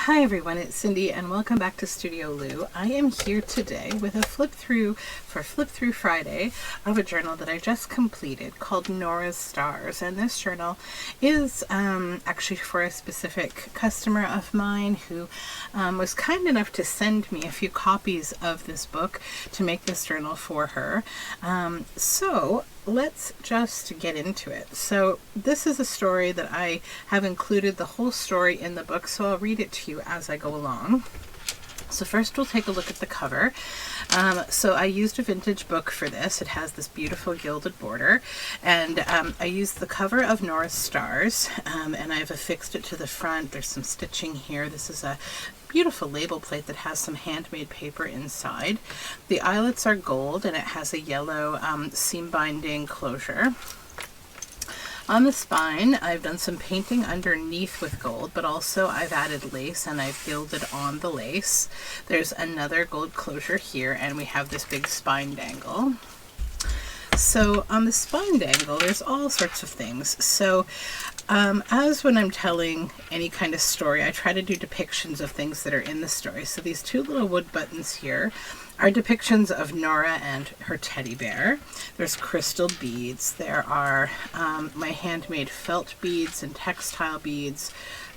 Hi everyone, it's Cindy and welcome back to Studioloo. I am here today with a flip through for Flip Through Friday of a journal that I just completed called Nora's Stars. And this journal is actually for a specific customer of mine who was kind enough to send me a few copies of this book to make this journal for her. So let's just get into it. So this is a story that I have included the whole story in the book, so I'll read it to you as I go along. So first we'll take a look at the cover. So I used a vintage book for this. It has this beautiful gilded border, and I used the cover of Nora's Stars, and I've affixed it to the front. There's some stitching here. This is a beautiful label plate that has some handmade paper inside. The eyelets are gold and it has a yellow seam binding closure. On the spine, I've done some painting underneath with gold, but also I've added lace and I've gilded on the lace. There's another gold closure here, and we have this big spine dangle. So on the spine dangle, there's all sorts of things. So as when I'm telling any kind of story, I try to do depictions of things that are in the story. So these two little wood buttons here are depictions of Nora and her teddy bear. There's crystal beads. There are my handmade felt beads and textile beads,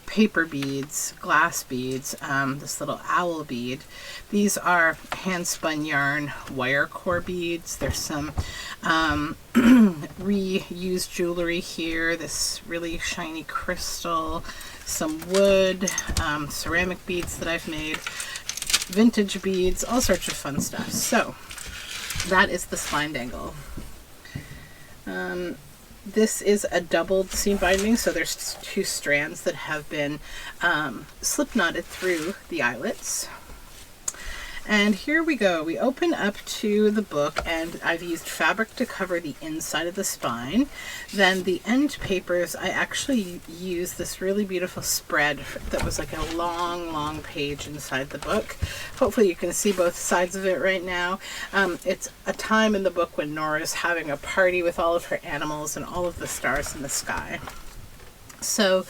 paper beads, glass beads, this little owl bead. These are hand-spun yarn wire core beads. There's some reused jewelry here, this really shiny crystal, some wood, ceramic beads that I've made, vintage beads, all sorts of fun stuff. So that is the spine dangle. This is a doubled seam binding, so there's two strands that have been slip knotted through the eyelets. And here we go. We open up to the book, and I've used fabric to cover the inside of the spine. Then the end papers, I actually used this really beautiful spread that was like a long page inside the book. Hopefully you can see both sides of it right now. It's a time in the book when Nora's having a party with all of her animals and all of the stars in the sky. So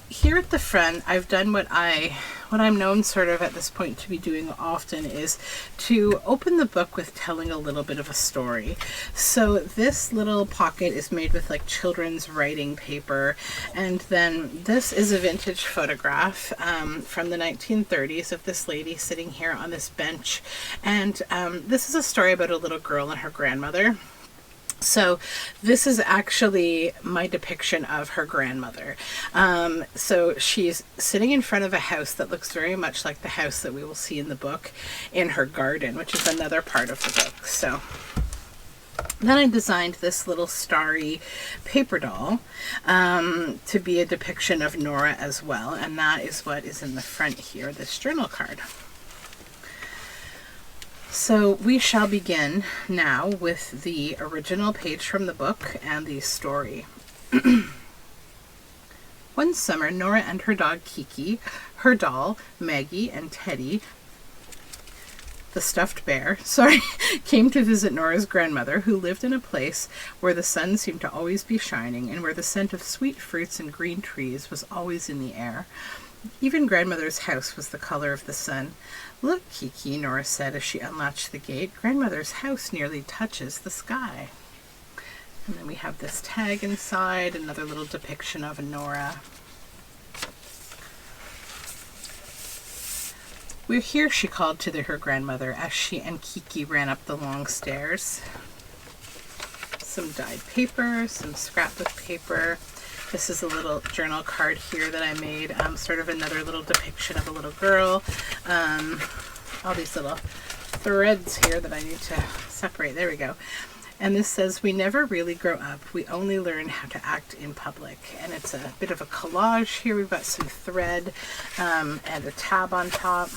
here at the front, I've done what I'm known sort of at this point to be doing often, is to open the book with telling a little bit of a story. So this little pocket is made with like children's writing paper, and then this is a vintage photograph from the 1930s of this lady sitting here on this bench, and this is a story about a little girl and her grandmother. So this is actually my depiction of her grandmother. So she's sitting in front of a house that looks very much like the house that we will see in the book in her garden, which is another part of the book. So then I designed this little starry paper doll to be a depiction of Nora as well. And that is what is in the front here, this journal card. So we shall begin now with the original page from the book and the story. One summer, Nora and her dog Kiki, her doll Maggie, and Teddy, the stuffed bear, came to visit Nora's grandmother, who lived in a place where the sun seemed to always be shining and where the scent of sweet fruits and green trees was always in the air. Even grandmother's house was the color of the sun. "Look, Kiki," Nora said as she unlatched the gate. "Grandmother's house nearly touches the sky." And then we have this tag inside, another little depiction of Nora. "We're here," she called to her grandmother as she and Kiki ran up the long stairs. Some dyed paper, some scrapbook paper. This is a little journal card here that I made, sort of another little depiction of a little girl. All these little threads here that I need to separate. There we go. And this says, "We never really grow up. We only learn how to act in public." And it's a bit of a collage here. We've got some thread and a tab on top.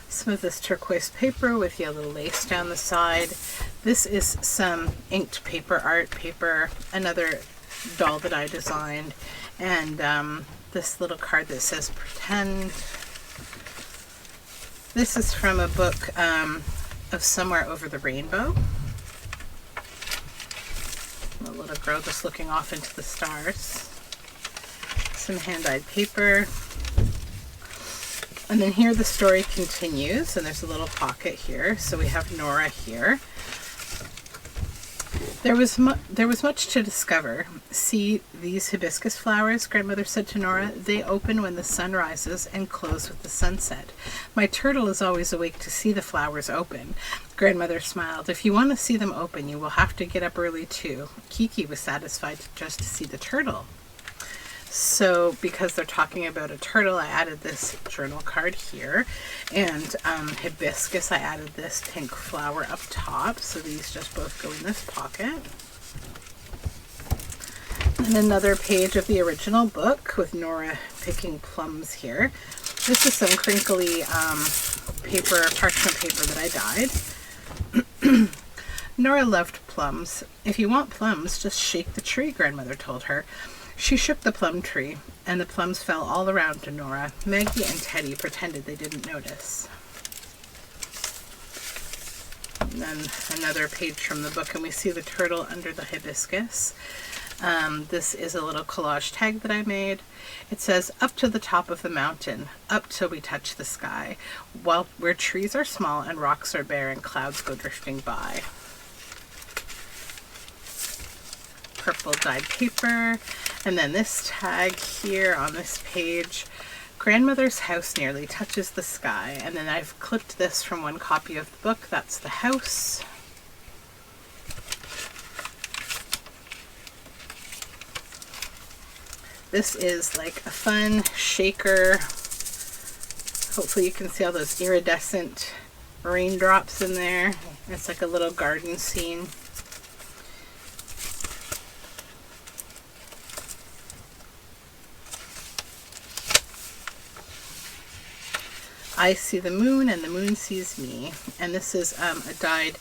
Some of this turquoise paper with yellow lace down the side. This is some inked paper, art paper, another doll that I designed, and this little card that says "Pretend." This is from a book of Somewhere Over the Rainbow. A little girl just looking off into the stars. This some hand-dyed paper. And then here the story continues, and there's a little pocket here. So we have Nora here. There was much to discover. See these hibiscus flowers, Grandmother said to Nora. They open when the sun rises and close with the sunset. My turtle is always awake to see the flowers open. Grandmother smiled. If you want to see them open, you will have to get up early too. Kiki was satisfied just to see the turtle. So because they're talking about a turtle, I added this journal card here. And hibiscus, I added this pink flower up top. So these just both go in this pocket. And another page of the original book with Nora picking plums here. This is some crinkly parchment paper that I dyed. Nora loved plums. If you want plums, just shake the tree, Grandmother told her. She shook the plum tree, and the plums fell all around to Nora. Maggie and Teddy pretended they didn't notice. And then another page from the book, and we see the turtle under the hibiscus. This is a little collage tag that I made. It says, up to the top of the mountain, up till we touch the sky, where trees are small and rocks are bare and clouds go drifting by. Purple dyed paper. And then this tag here on this page, Grandmother's house nearly touches the sky. And then I've clipped this from one copy of the book. That's the house. This is like a fun shaker. Hopefully you can see all those iridescent raindrops in there. It's like a little garden scene. I see the moon and the moon sees me. And this is a dyed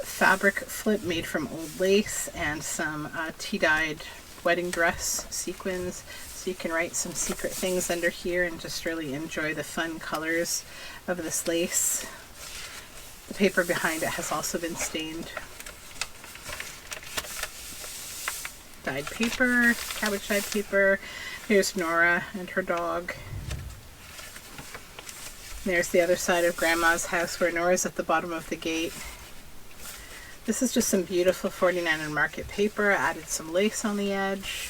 fabric flip made from old lace and some tea-dyed wedding dress sequins. So you can write some secret things under here and just really enjoy the fun colors of this lace. The paper behind it has also been stained. Dyed paper, cabbage dyed paper. Here's Nora and her dog. There's the other side of Grandma's house where Nora's at the bottom of the gate. This is just some beautiful 49 and Market paper. I added some lace on the edge.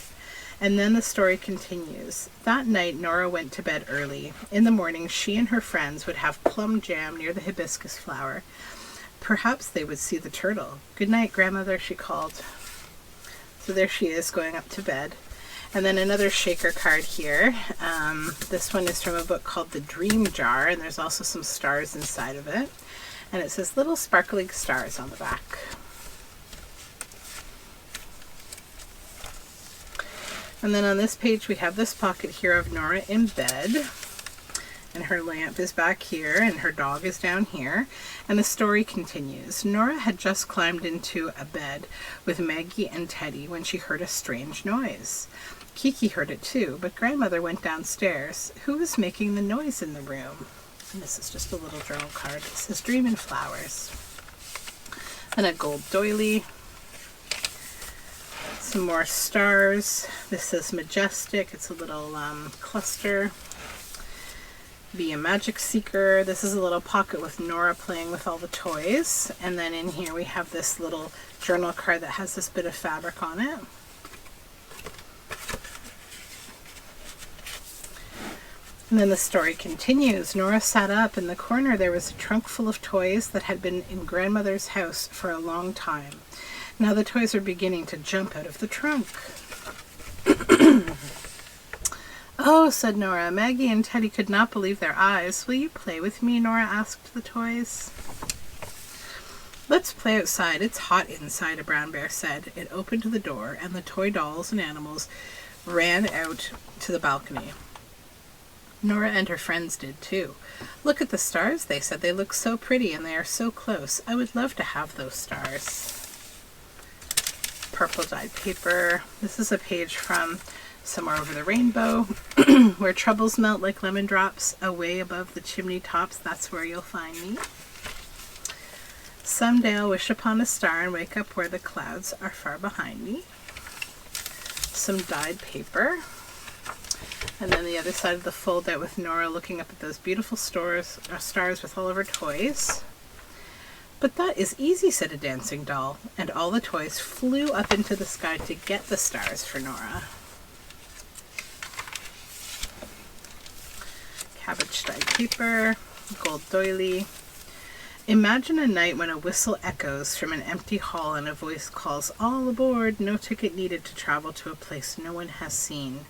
And then the story continues. That night, Nora went to bed early. In the morning, she and her friends would have plum jam near the hibiscus flower. Perhaps they would see the turtle. Good night, Grandmother, she called. So there she is going up to bed. And then another shaker card here. This one is from a book called The Dream Jar, and there's also some stars inside of it. And it says little sparkling stars on the back. And then on this page we have this pocket here of Nora in bed. And her lamp is back here, and her dog is down here. And the story continues. Nora had just climbed into a bed with Maggie and Teddy when she heard a strange noise. Kiki heard it too, but Grandmother went downstairs. Who was making the noise in the room? And this is just a little journal card. It says Dream in Flowers. And a gold doily. Some more stars. This says Majestic. It's a little cluster. Be a Magic Seeker. This is a little pocket with Nora playing with all the toys. And then in here we have this little journal card that has this bit of fabric on it. And then the story continues. Nora sat up. In the corner there was a trunk full of toys that had been in Grandmother's house for a long time. Now the toys are beginning to jump out of the trunk. Oh, said Nora. Maggie and Teddy could not believe their eyes. Will you play with me? Nora asked the toys. Let's play outside. It's hot inside, a brown bear said. It opened the door, and the toy dolls and animals ran out to the balcony. Nora and her friends did too. Look at the stars, they said. They look so pretty and they are so close. I would love to have those stars. Purple dyed paper. This is a page from Somewhere Over the Rainbow. Where troubles melt like lemon drops away above the chimney tops, that's where you'll find me. Someday I'll wish upon a star and wake up where the clouds are far behind me. Some dyed paper. And then the other side of the fold out with Nora looking up at those beautiful stars with all of her toys. "But that is easy," said a dancing doll, and all the toys flew up into the sky to get the stars for Nora. Cabbage dyed paper, gold doily. "Imagine a night when a whistle echoes from an empty hall and a voice calls, 'All aboard, no ticket needed to travel to a place no one has seen.'"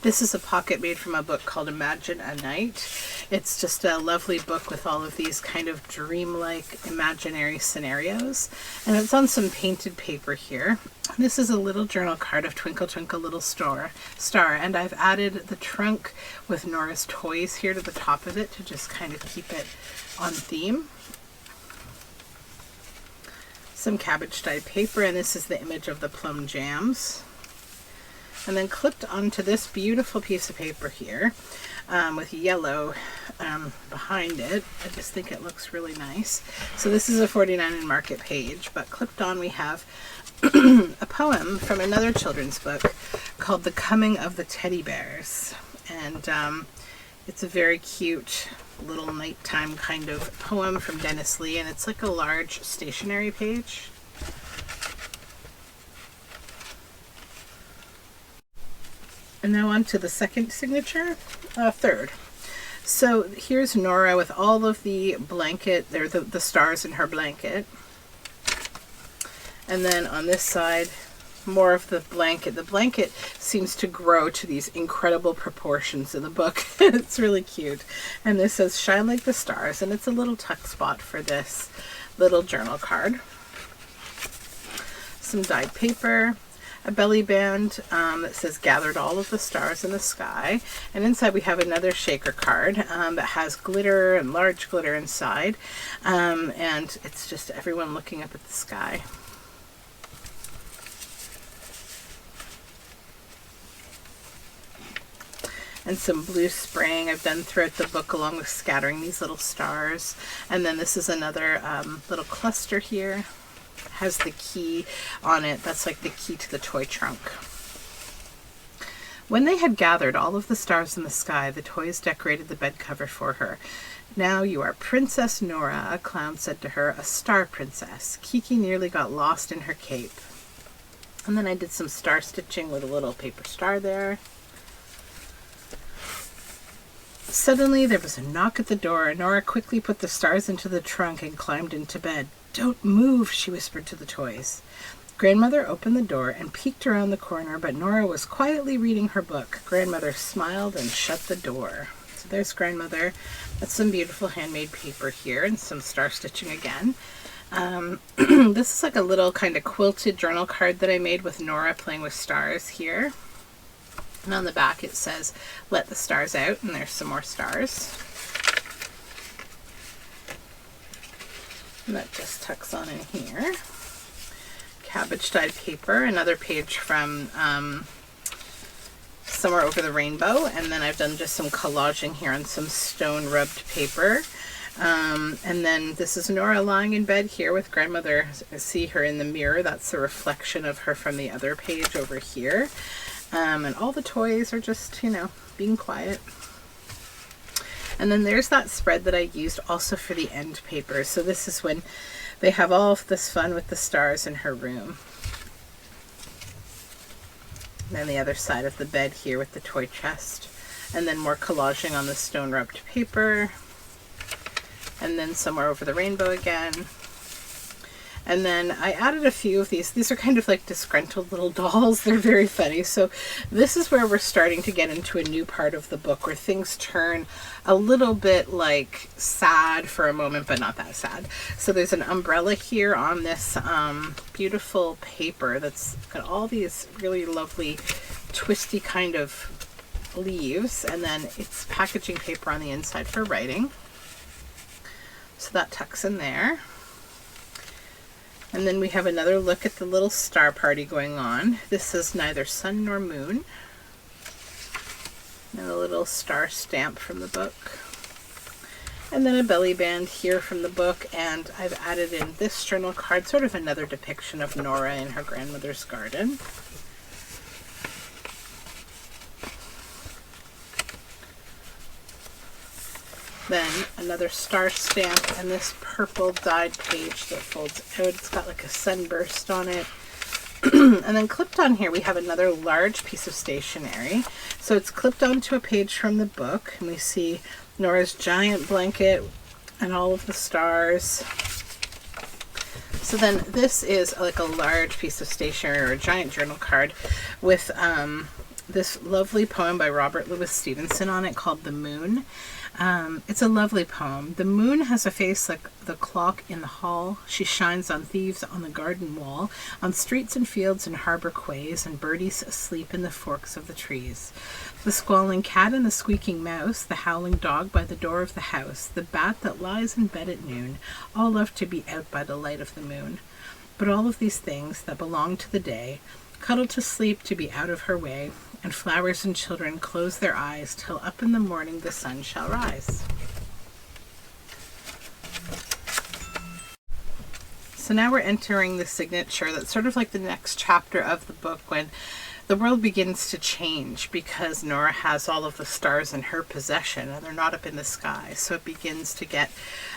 This is a pocket made from a book called Imagine a Night. It's just a lovely book with all of these kind of dreamlike imaginary scenarios. And it's on some painted paper here. This is a little journal card of Twinkle Twinkle Little Star. And I've added the trunk with Nora's toys here to the top of it to just kind of keep it on theme. Some cabbage dyed paper, and this is the image of the plum jams. And then clipped onto this beautiful piece of paper here with yellow behind it. I just think it looks really nice. So this is a 49 in Market page, but clipped on we have a poem from another children's book called The Coming of the Teddy Bears. And it's a very cute little nighttime kind of poem from Dennis Lee, and it's like a large stationery page. And now on to the second signature, third. So here's Nora with all of the blanket, they're the stars in her blanket. And then on this side, more of the blanket. The blanket seems to grow to these incredible proportions in the book. It's really cute. And this says, "Shine like the stars," and it's a little tuck spot for this little journal card. Some dyed paper. A belly band that says "Gathered all of the stars in the sky," and inside we have another shaker card that has glitter and large glitter inside, and it's just everyone looking up at the sky. And some blue spraying I've done throughout the book along with scattering these little stars. And then this is another little cluster here. Has the key on it. That's like the key to the toy trunk. When they had gathered all of the stars in the sky, the toys decorated the bed cover for her. "Now you are Princess Nora," a clown said to her, "a star princess." Kiki nearly got lost in her cape. And then I did some star stitching with a little paper star there. Suddenly there was a knock at the door, and Nora quickly put the stars into the trunk and climbed into bed. "Don't move," she whispered to the toys. Grandmother opened the door and peeked around the corner, but Nora was quietly reading her book. Grandmother smiled and shut the door. So there's Grandmother. That's some beautiful handmade paper here and some star stitching again. This is like a little kind of quilted journal card that I made with Nora playing with stars here. And on the back it says, "Let the stars out," and there's some more stars. And that just tucks on in here. Cabbage dyed paper, another page from Somewhere Over the Rainbow, and then I've done just some collaging here on some stone rubbed paper. And then this is Nora lying in bed here with Grandmother. I see her in the mirror. That's the reflection of her from the other page over here. And all the toys are just, being quiet. And then there's that spread that I used also for the end paper. So this is when they have all of this fun with the stars in her room. And then the other side of the bed here with the toy chest. And then more collaging on the stone rubbed paper. And then Somewhere Over the Rainbow again. And then I added a few of these. These are kind of like disgruntled little dolls. They're very funny. So this is where we're starting to get into a new part of the book where things turn a little bit like sad for a moment, but not that sad. So there's an umbrella here on this beautiful paper that's got all these really lovely twisty kind of leaves. And then it's packaging paper on the inside for writing. So that tucks in there. And then we have another look at the little star party going on. This is Neither Sun Nor Moon. And a little star stamp from the book. And then a belly band here from the book. And I've added in this journal card, sort of another depiction of Nora in her grandmother's garden. Then another star stamp and this purple dyed page that folds out. It's got like a sunburst on it. And then clipped on here we have another large piece of stationery. So it's clipped onto a page from the book, and we see Nora's giant blanket and all of the stars. So then this is like a large piece of stationery, or a giant journal card, with this lovely poem by Robert Louis Stevenson on it called The Moon. It's a lovely poem. The moon has a face like the clock in the hall. She shines on thieves on the garden wall, on streets and fields and harbor quays, and birdies asleep in the forks of the trees. The squalling cat and the squeaking mouse, the howling dog by the door of the house, the bat that lies in bed at noon, all love to be out by the light of the moon. But all of these things that belong to the day cuddle to sleep to be out of her way, and flowers and children close their eyes till up in the morning the sun shall rise. So now we're entering the signature that's sort of like the next chapter of the book, when the world begins to change because Nora has all of the stars in her possession and they're not up in the sky. So it begins to get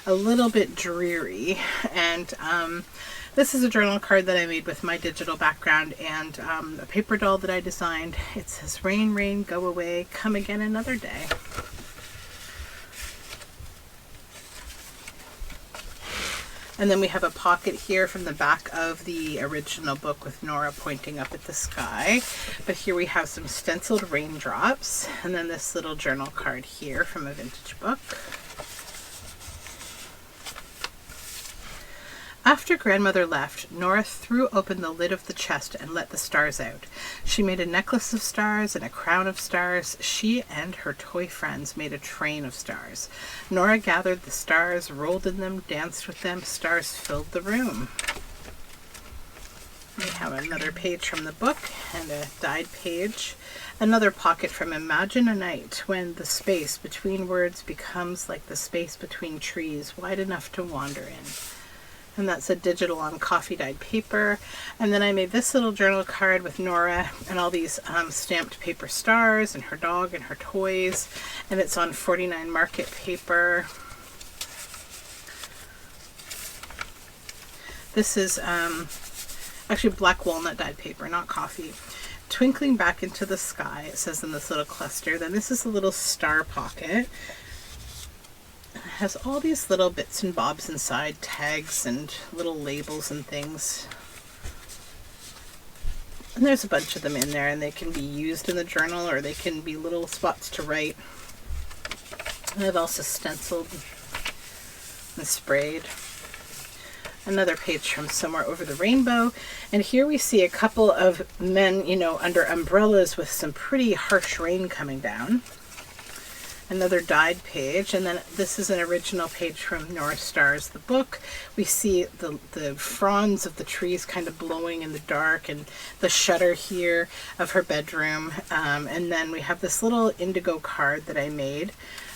a little bit dreary. And this is a journal card that I made with my digital background and a paper doll that I designed. It says, "Rain, rain, go away, come again another day." And then we have a pocket here from the back of the original book with Nora pointing up at the sky. But here we have some stenciled raindrops, and then this little journal card here from a vintage book. After grandmother left, Nora threw open the lid of the chest and let the stars out. She made a necklace of stars and a crown of stars. She and her toy friends made a train of stars. Nora gathered the stars, rolled in them, danced with them. Stars filled the room. We have another page from the book and a dyed page. Another pocket from Imagine a Night, when the space between words becomes like the space between trees, wide enough to wander in. And that's a digital on coffee dyed paper. And then I made this little journal card with Nora and all these stamped paper stars and her dog and her toys. And it's on 49 market paper. This is actually black walnut dyed paper, not coffee. Twinkling back into the sky, it says in this little cluster. Then this is a little star pocket. It has all these little bits and bobs inside, tags and little labels and things. And there's a bunch of them in there, and they can be used in the journal or they can be little spots to write. And I've also stenciled and sprayed. Another page from Somewhere Over the Rainbow. And here we see a couple of men, under umbrellas with some pretty harsh rain coming down. Another dyed page, and then this is an original page from Nora Stars, the book. We see the fronds of the trees kind of blowing in the dark, and the shutter here of her bedroom. And then we have this little indigo card that I made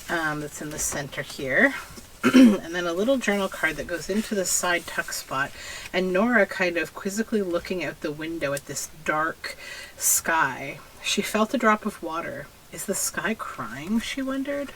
that's in the center here. And then a little journal card that goes into the side tuck spot, and Nora kind of quizzically looking out the window at this dark sky. She felt a drop of water. Is the sky crying, she wondered?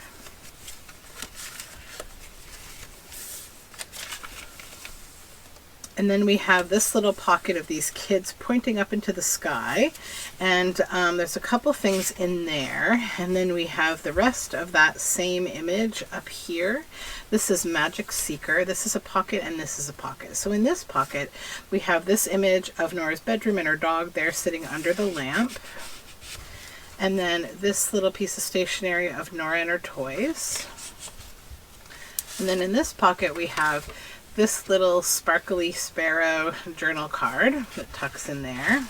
And then we have this little pocket of these kids pointing up into the sky. And there's a couple things in there. And then we have the rest of that same image up here. This is Magic Seeker. This is a pocket and this is a pocket. So in this pocket, we have this image of Nora's bedroom and her dog there sitting under the lamp. And then this little piece of stationery of Nora and her toys. And then in this pocket we have this little sparkly sparrow journal card that tucks in there.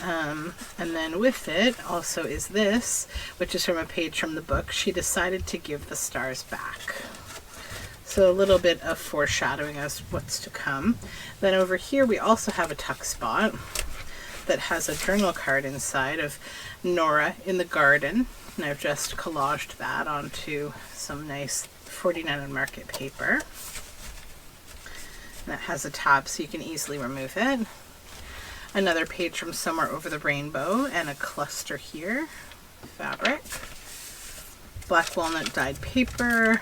And then with it also is this, which is from a page from the book, She Decided to Give the Stars Back. So a little bit of foreshadowing as what's to come. Then over here we also have a tuck spot that has a journal card inside of Nora in the garden, and I've just collaged that onto some nice 49 market paper. And it has a tab so you can easily remove it. Another page from Somewhere Over the Rainbow and a cluster here, fabric. black walnut dyed paper.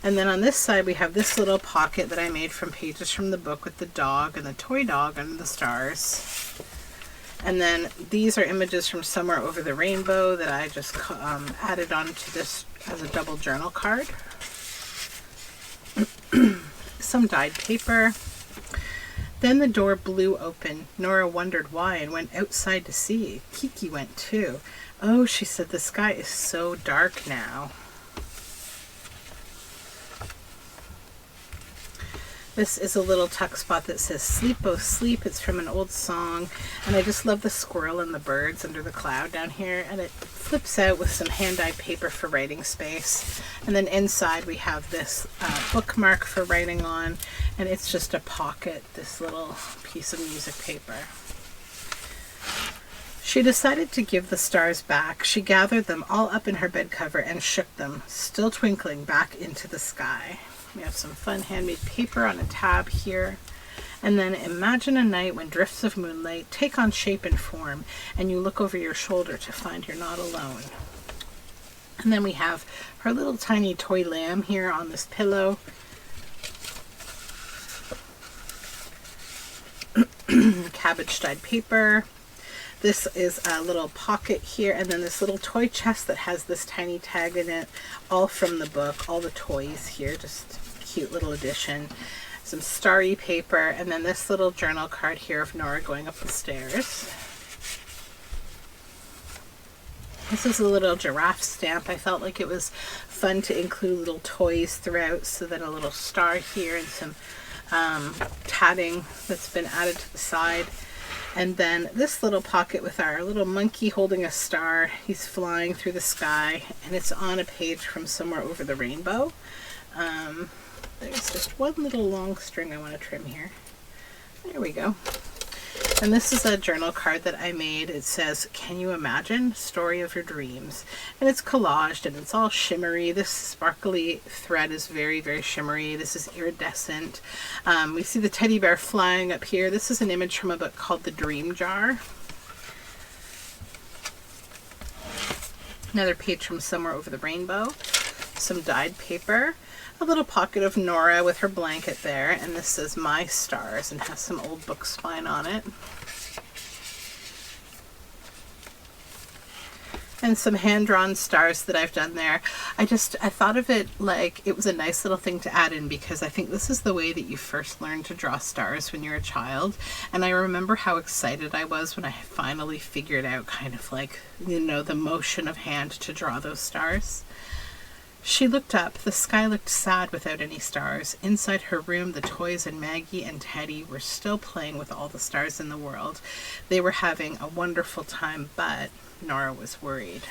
And then on this side we have this little pocket that I made from pages from the book with the dog and the toy dog under the stars. And then these are images from Somewhere Over the Rainbow that I just added onto this as a double journal card. Some dyed paper. Then the door blew open. Nora wondered why and went outside to see. Kiki went too. Oh, she said, the sky is so dark now. This is a little tuck spot that says Sleep, Oh Sleep. It's from an old song. And I just love the squirrel and the birds under the cloud down here. And it flips out with some hand-dyed paper for writing space. And then inside we have this bookmark for writing on. And it's just a pocket, this little piece of music paper. She decided to give the stars back. She gathered them all up in her bed cover and shook them, still twinkling, back into the sky. We have some fun handmade paper on a tab here. And then imagine a night when drifts of moonlight take on shape and form, and you look over your shoulder to find you're not alone. And then we have her little tiny toy lamb here on this pillow. Cabbage dyed paper. This is a little pocket here, and then this little toy chest that has this tiny tag in it, all from the book, all the toys here, just cute little addition. Some starry paper, and then this little journal card here of Nora going up the stairs. This is a little giraffe stamp. I felt like it was fun to include little toys throughout, so then a little star here and some tatting that's been added to the side. And then this little pocket with our little monkey holding a star. He's flying through the sky, and it's on a page from Somewhere Over the Rainbow. There's just one little long string I want to trim here. There we go. And this is a journal card that I made. It says, "Can you imagine? Story of your dreams." And it's collaged and it's all shimmery. This sparkly thread is very, very shimmery. This is iridescent. We see the teddy bear flying up here. This is an image from a book called The Dream Jar. Another page from Somewhere Over the Rainbow. Some dyed paper. A little pocket of Nora with her blanket there, and this says My Stars and has some old book spine on it. And some hand-drawn stars that I've done there. I thought of it like it was a nice little thing to add in, because I think this is the way that you first learn to draw stars when you're a child. And I remember how excited I was when I finally figured out kind of like, you know, the motion of hand to draw those stars. She looked up. The sky looked sad without any stars. Inside her room, the toys and Maggie and Teddy were still playing with all the stars in the world. They were having a wonderful time, but Nora was worried.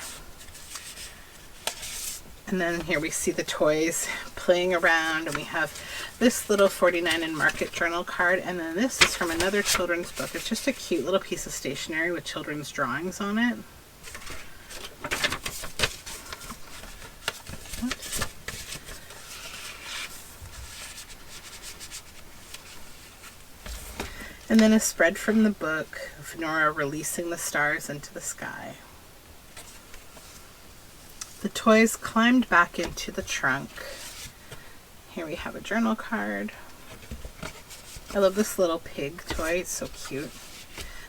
And then here we see the toys playing around, and we have this little 49 and Market journal card, and then this is from another children's book. It's just a cute little piece of stationery with children's drawings on it. And then a spread from the book of Nora releasing the stars into the sky. The toys climbed back into the trunk. Here we have a journal card. I love this little pig toy, it's so cute.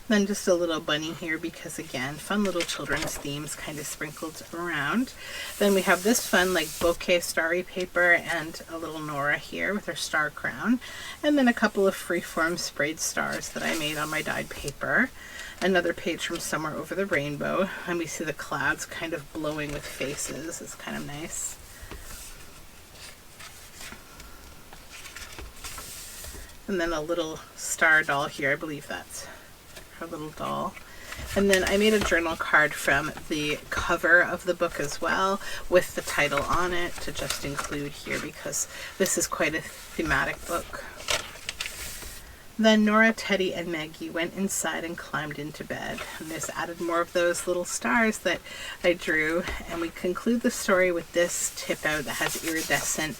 Then just a little bunny here because, again, fun little children's themes kind of sprinkled around. Then we have this fun like bouquet starry paper and a little Nora here with her star crown. And then a couple of freeform sprayed stars that I made on my dyed paper. Another page from Somewhere Over the Rainbow. And we see the clouds kind of blowing with faces. It's kind of nice. And then a little star doll here. I believe that's her little doll. And then I made a journal card from the cover of the book as well with the title on it to just include here because this is quite a thematic book. Then Nora, Teddy, and Maggie went inside and climbed into bed. And this added more of those little stars that I drew. And we conclude the story with this tip out that has iridescent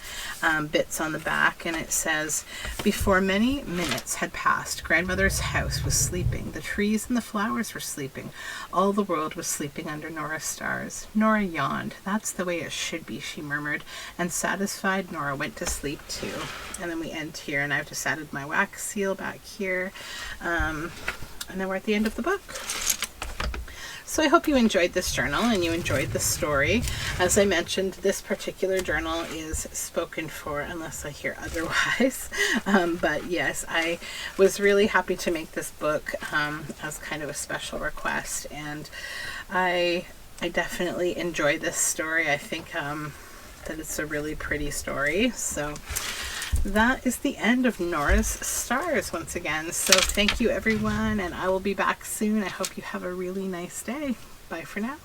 bits on the back. And it says, before many minutes had passed, Grandmother's house was sleeping. The trees and the flowers were sleeping. All the world was sleeping under Nora's stars. Nora yawned. That's the way it should be, she murmured. And satisfied, Nora went to sleep too. And then we end here, and I've just added my wax seal back here. And then we're at the end of the book. So I hope you enjoyed this journal and you enjoyed the story. As I mentioned, this particular journal is spoken for unless I hear otherwise. But yes, I was really happy to make this book as kind of a special request. And I definitely enjoy this story. I think that it's a really pretty story. So that is the end of Nora's Stars once again. So thank you everyone, and I will be back soon. I hope you have a really nice day. Bye for now.